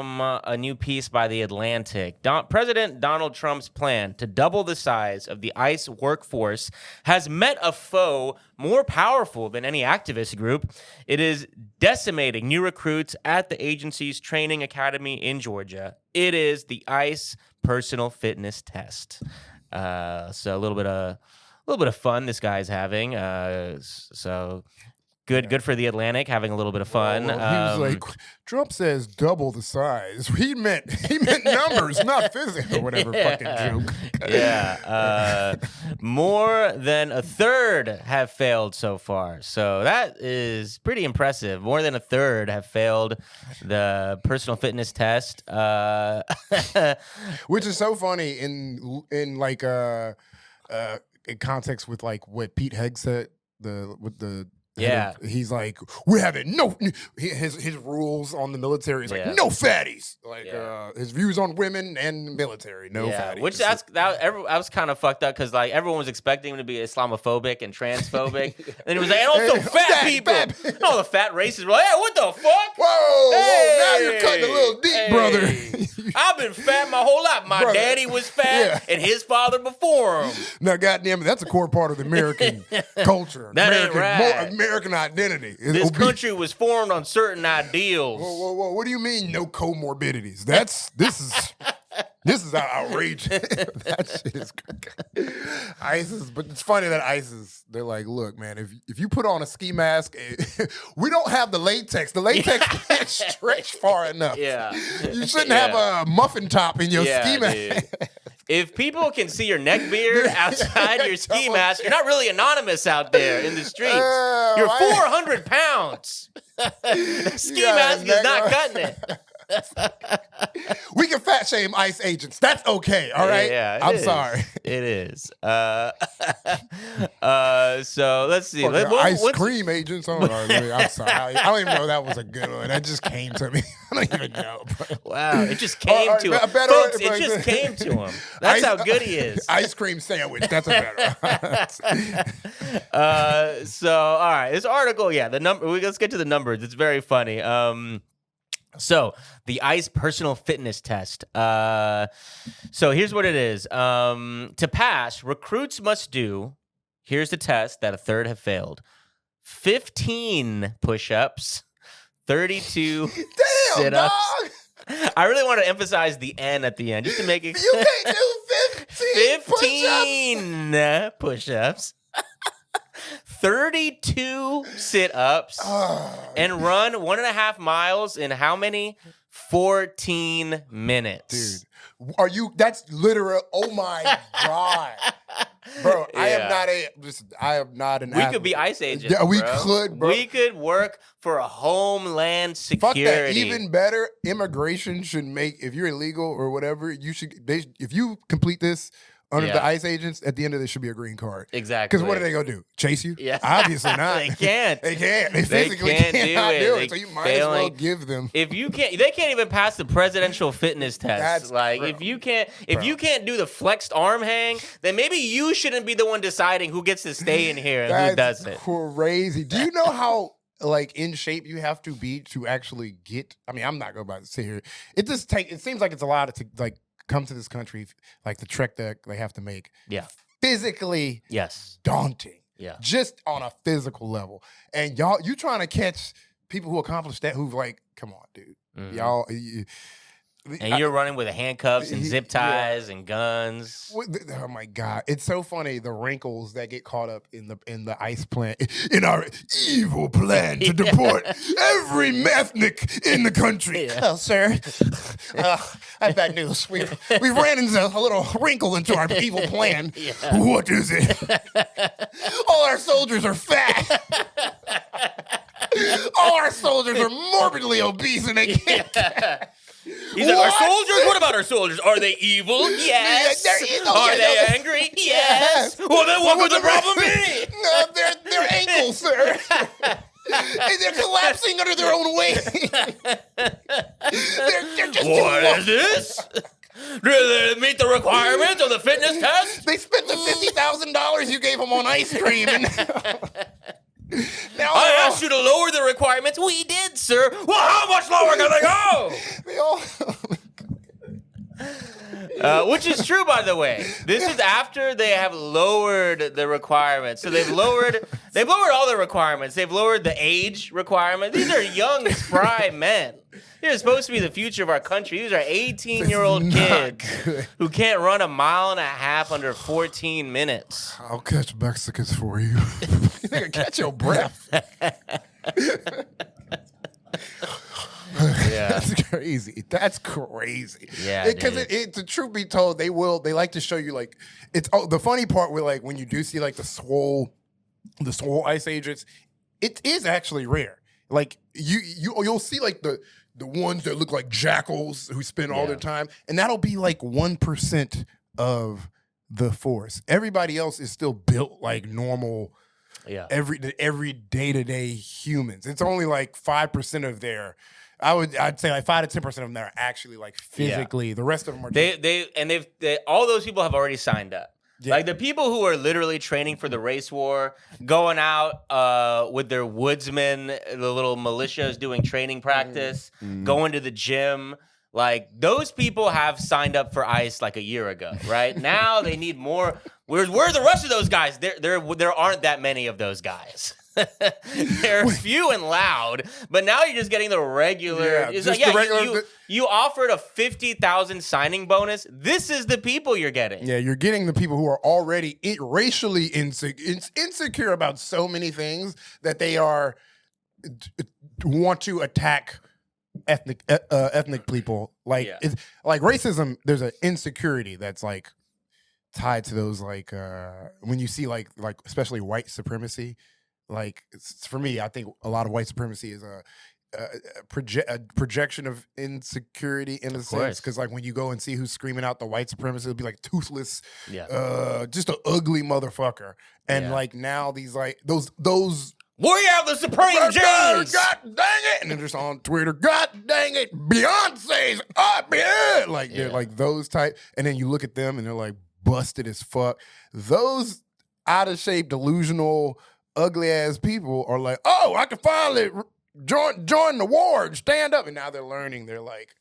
A new piece by The Atlantic. President Donald Trump's plan to double the size of the ICE workforce has met a foe more powerful than any activist group. It is decimating new recruits at the agency's training academy in Georgia. It is the ICE personal fitness test. So a little bit of fun this guy's having. So. Good for The Atlantic, having a little bit of fun. Well, he was like, Trump says double the size. He meant numbers, not physics, or whatever fucking joke. Yeah. More than a third have failed so far. So that is pretty impressive. More than a third have failed the personal fitness test. Which is so funny in like in context with like what Pete Hegg said Yeah, he's like, we're having his rules on the military is like no fatties. Like his views on women and military, no fatties. Which that was kind of fucked up because like everyone was expecting him to be Islamophobic and transphobic, and he was like, and also fat people. And all the fat racists were like, hey, what the fuck? Whoa, now you're cutting a little deep, brother. I've been fat my whole life. My daddy was fat, and his father before him. Now, goddamn it, that's a core part of the American culture. That ain't right. American identity. This country was formed on certain ideals. Whoa. What do you mean no comorbidities? This is outrageous. That shit is ISIS. But it's funny that ISIS, they're like, look, man, if you put on a ski mask, we don't have the latex. The latex can't stretch far enough. Yeah. You shouldn't have a muffin top in your ski mask. If people can see your neck beard outside your ski mask, you're not really anonymous out there in the streets. You're 400 pounds. Ski mask is not cutting it. We can fat shame ICE agents. That's okay. All right. Yeah, I'm sorry. It is. So let's see. Ice cream agents. I'm sorry. I don't even know that was a good one. That just came to me. I don't even know. Wow. It just came to him. Folks, it just came to him. That's how good he is. Ice cream sandwich. That's a better one. So, all right. This article, let's get to the numbers. It's very funny. So the ICE personal fitness test. So here's what it is. To pass, recruits must do, here's the test that a third have failed, 15 push-ups, 32 sit-ups. Dog. I really want to emphasize the N at the end just to make it. You can't do 15 push-ups. 32 sit-ups and run 1.5 miles in how many? 14 minutes. Dude, that's literal. Oh my God. Bro, I am not an We could be ICE agents. Yeah, we could, bro. We could work for a homeland security. Fuck that. Even better, immigration should make, if you're illegal or whatever, if you complete this under the ICE agents, at the end of this should be a green card. Exactly. Because what are they going to do? Chase you? Yeah. Obviously not. They can't. They can't. They physically cannot do it. So you might as well give them. If you can't, they can't even pass the presidential fitness test. That's like, if you can't do the flexed arm hang, then maybe you shouldn't be the one deciding who gets to stay in here and who doesn't. That's crazy. Do you know how like in shape you have to be to actually get? I mean, I'm not going to sit here. It seems like it's a lot to like come to this country, like the trek that they have to make. Yeah. Physically daunting. Yeah. Just on a physical level. And you trying to catch people who accomplish that who've like, come on, dude. Mm-hmm. And you're running with handcuffs and zip ties and guns. Oh my God. It's so funny, the wrinkles that get caught up in the ICE plan, in our evil plan to deport every ethnic in the country. Yeah. Oh, sir, I have bad news. We ran into a little wrinkle into our evil plan. Yeah. What is it? All our soldiers are fat. All our soldiers are morbidly obese and they can't. He's like, our soldiers? What about our soldiers? Are they evil? Yes. Are they angry? Yes. Well, then what would the problem be? No, they're ankles, sir. They're collapsing under their own weight. they're just what is this? Do they meet the requirements of the fitness test? They spent the $50,000 you gave them on ice cream. Now I asked you to lower the requirements. We did, sir. Well, how much lower can they go? they all Which is true, by the way. This is after they have lowered the requirements. So they've lowered all the requirements. They've lowered the age requirement. These are young, spry men. They're supposed to be the future of our country. These are 18-year-old kids who can't run a mile and a half under 14 minutes. I'll catch Mexicans for you. Catch your breath. Yeah. That's crazy. That's crazy. Yeah, because the truth be told, they like to show you like it's. Oh, the funny part with like when you do see like the swole ice ages, it is actually rare. Like you'll see like the ones that look like jackals who spend all their time, and that'll be like 1% of the force. Everybody else is still built like normal. Yeah. Every day-to-day humans. It's only like 5% of their. I'd say like 5 to 10% of them that are actually like physically. Yeah. The rest of them are. They've all those people have already signed up. Yeah. Like the people who are literally training for the race war, going out with their woodsmen, the little militias doing training practice, going to the gym. Like those people have signed up for ICE like a year ago, right? Now they need more. Where are the rest of those guys? There aren't that many of those guys. They're few and loud, but now you're just getting the regular. Yeah, it's like, you offered a 50,000 signing bonus. This is the people you're getting. Yeah, you're getting the people who are already racially insecure about so many things that they want to attack ethnic people. Like it's like racism. There's an insecurity that's like tied to those like when you see like especially white supremacy. Like for me, I think a lot of white supremacy is a projection of insecurity in a sense, because like when you go and see who's screaming out the white supremacy, it'll be like toothless, just an ugly motherfucker. And like now these like those we have the supreme James. God dang it! And they're just on Twitter. God dang it! Beyonce's up, yeah! Like they're like those type. And then you look at them and they're like busted as fuck. Those out of shape, delusional, ugly ass people are like, oh, I can finally join the war and stand up. And now they're learning. They're like,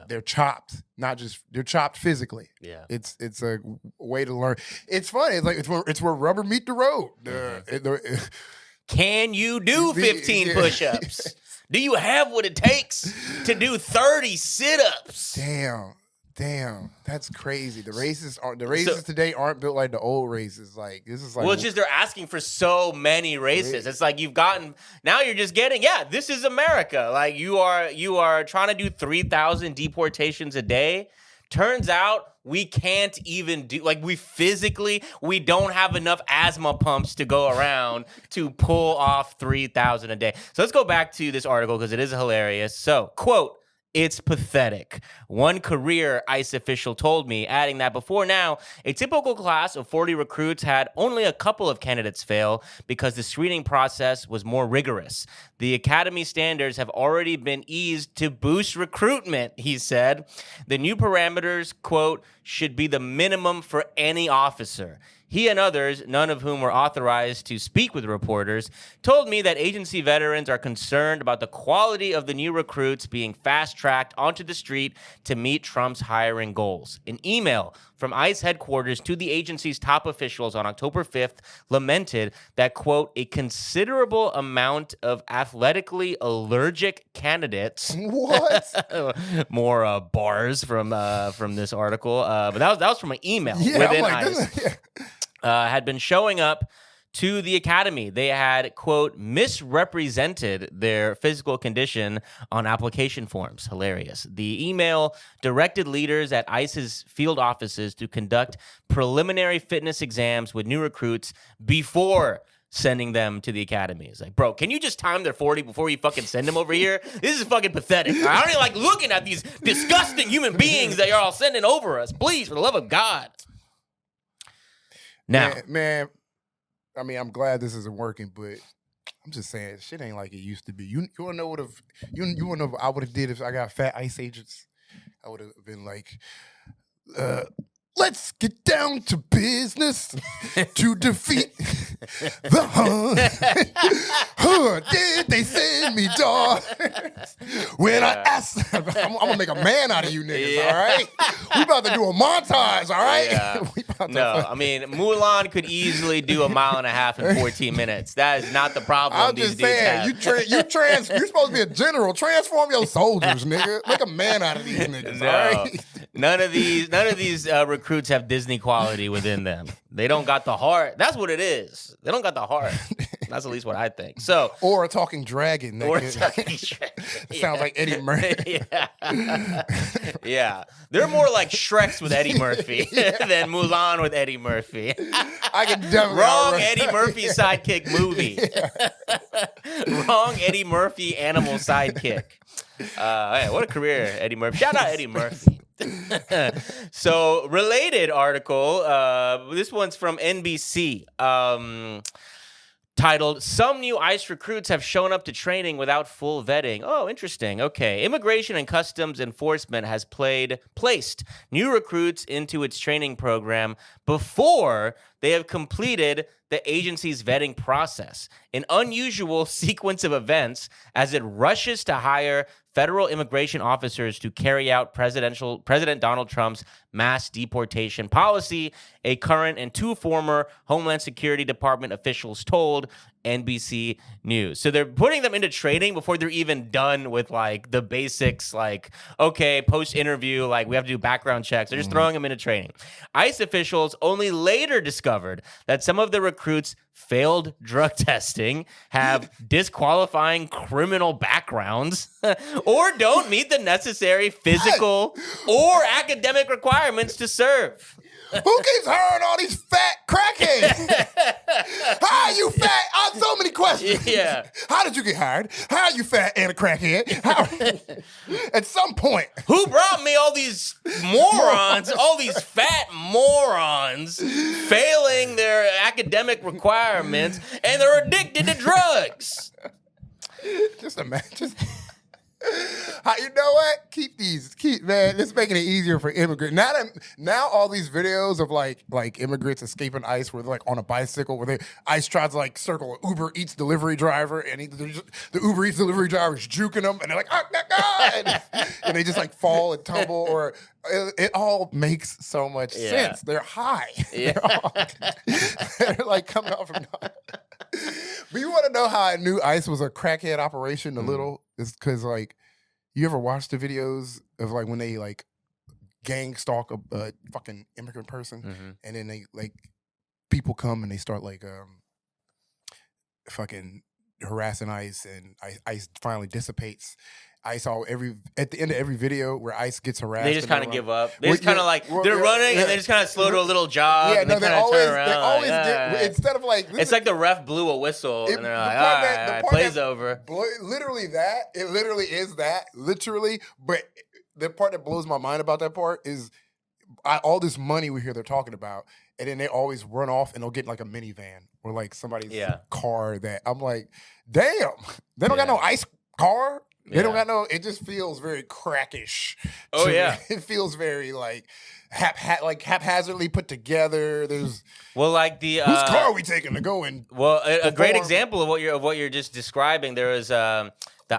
they're chopped, they're chopped physically. Yeah, it's a way to learn. It's funny. It's like it's where rubber meet the road. Can you do 15 push-ups? Do you have what it takes to do 30 sit-ups? Damn, that's crazy. The races today aren't built like the old races. Like this is like it's just they're asking for so many races. It's like you're just getting this is America. Like you are trying to do 3,000 deportations a day. Turns out we can't even do we don't have enough asthma pumps to go around to pull off 3,000 a day. So let's go back to this article because it is hilarious. So, quote, "It's pathetic," one career ICE official told me, adding that before now, a typical class of 40 recruits had only a couple of candidates fail because the screening process was more rigorous. The academy standards have already been eased to boost recruitment, he said. The new parameters, quote, "should be the minimum for any officer." He and others, none of whom were authorized to speak with reporters, told me that agency veterans are concerned about the quality of the new recruits being fast-tracked onto the street to meet Trump's hiring goals. An email from ICE headquarters to the agency's top officials on October 5th lamented that, quote, "a considerable amount of athletically allergic candidates." What? More bars from this article, but that was from an email within ICE. Had been showing up to the academy. They had, quote, misrepresented their physical condition on application forms. Hilarious. The email directed leaders at ICE's field offices to conduct preliminary fitness exams with new recruits before sending them to the academy. It's like, bro, can you just time their 40 before you fucking send them over here? This is fucking pathetic. I don't even like looking at these disgusting human beings that you're all sending over us. Please, for the love of God. Now, man, I mean, I'm glad this isn't working, but I'm just saying, shit ain't like it used to be. You wanna know what I would have did if I got fat ICE agents? I would have been like, let's get down to business to defeat the Hun. Did they send me dogs? When I asked, I'm gonna make a man out of you niggas, all right? We about to do a montage, all right? Yeah. I mean, Mulan could easily do 1.5 miles in 14 minutes. That is not the problem. I'm just saying, you're supposed to be a general. Transform your soldiers, nigga. Make a man out of these niggas, all right? None of these recruits have Disney quality within them. They don't got the heart. That's what it is. They don't got the heart. That's at least what I think. So, or a talking dragon. Sounds like Eddie Murphy. Yeah. They're more like Shreks with Eddie Murphy than Mulan with Eddie Murphy. I can definitely wrong Eddie Murphy sidekick movie. Wrong Eddie Murphy animal sidekick. Hey, what a career, Eddie Murphy. Shout out Eddie Murphy. So, related article. This one's from NBC. Titled, "Some new ICE recruits have shown up to training without full vetting." Oh, interesting. Okay. Immigration and Customs Enforcement has placed new recruits into its training program before they have completed the agency's vetting process. An unusual sequence of events as it rushes to hire federal immigration officers to carry out President Donald Trump's mass deportation policy, a current and 2 former Homeland Security Department officials told NBC News. So they're putting them into training before they're even done with like the basics, like, okay, post-interview, like we have to do background checks. They're just throwing them into training. ICE officials only later discovered that some of the recruits failed drug testing, have disqualifying criminal backgrounds, or don't meet the necessary physical or academic requirements to serve. Who keeps hiring all these fat crackheads? How are you fat? So many questions. Yeah. How did you get hired? How are you fat and a crackhead? At some point. Who brought me all these morons, all these fat morons failing their academic requirements and they're addicted to drugs? Just imagine. You know what? Keep man. It's making it easier for immigrants. Now all these videos of like immigrants escaping ICE, where they're like on a bicycle, where ICE tries to like circle an Uber Eats delivery driver, and the Uber Eats delivery driver is juking them, and they're like, oh my God, and they just like fall and tumble. Or it all makes so much sense. They're high. Yeah. They're like coming out from. But you want to know how I knew ICE was a crackhead operation a little? Is because like, you ever watch the videos of like when they like gang stalk a fucking immigrant person, and then they like people come and they start like fucking harassing ICE, and ICE finally dissipates. ICE at the end of every video where ICE gets harassed, they just kind of give up. They just kind of like they're running and they just kind of slow to a little jog. Yeah, and no, they always get instead of like it's like the ref blew a whistle and they're like, all right, play's over. Literally that. It literally is that. Literally, but the part that blows my mind about that part is all this money we hear they're talking about, and then they always run off and they'll get like a minivan or like somebody's car that I'm like, damn, they don't got no ICE car. They don't got no. It just feels very crackish. Oh yeah, it feels very like haphazardly put together. There's like the whose car are we taking to go in? Well, a great example of what you're just describing. There was the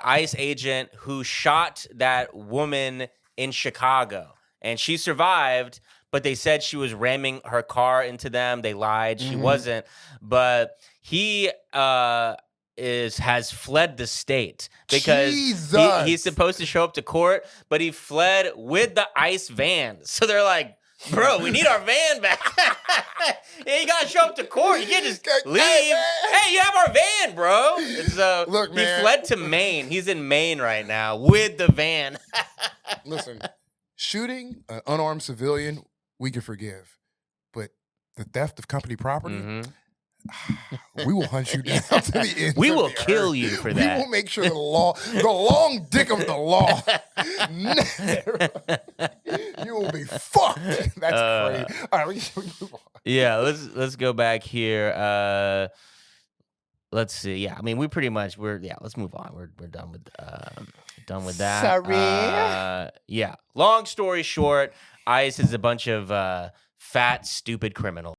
ICE agent who shot that woman in Chicago, and she survived. But they said she was ramming her car into them. They lied. She wasn't. But he has fled the state because he's supposed to show up to court, but he fled with the ICE van. So they're like, bro, we need our van back. Yeah, you gotta show up to court. You can't just leave. Hey, you have our van, bro. And so look, man, he fled to Maine. He's in Maine right now with the van. Listen, shooting an unarmed civilian, we can forgive. But the theft of company property, we will hunt you down to the end. We will kill you for that. We will make sure the long dick of the law, you will be fucked. That's crazy. All right, we move on. Yeah, let's go back here. Let's see. Yeah, I mean, we pretty much let's move on. We're done with that. Sorry. Yeah. Long story short, ICE is a bunch of fat, stupid criminals.